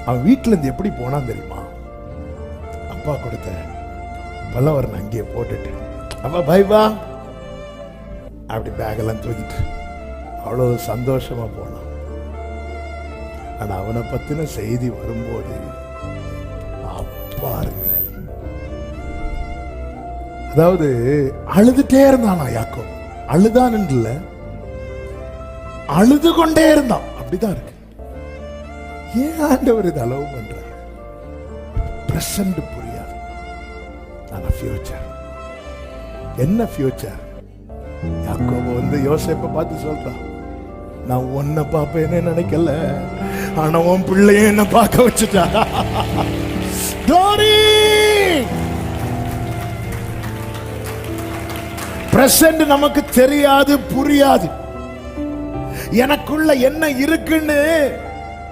அவன் வீட்டுல இருந்து எப்படி போனான் தெரியுமா? அப்பா கொடுத்த பல்லவரன் அங்கேயே போட்டுட்டு, அப்பா பாய் பா அப்படி பேக்கெல்லாம் தூக்கிட்டு அவ்வளவு சந்தோஷமா போனான். ஆனா அவனை பத்தின செய்தி வரும்போது அப்பா இருந்த, அதாவது அழுதுட்டே இருந்தானா யாக்கோபு. அழுதான் இல்ல, அழுது கொண்டே இருந்தான். அப்படிதான் இருக்கு. ஏன் ஆண்டவர் இது அலோவ் பண்றார்? பிரசன்ட் புரியாது, ஆனா ஃபியூச்சர் என்ன? ஃபியூச்சர் யாக்கோபு வந்து யோசேப்பை பார்த்து சொல்றான், நான் உன்னை பார்ப்பேன்னு நினைக்கல, ஆனா உன் பிள்ளைய என்ன பார்க்க வச்சுட்டா. பிரசன்ட் நமக்கு தெரியாது, புரியாது. எனக்குள்ள என்ன இருக்குன்னு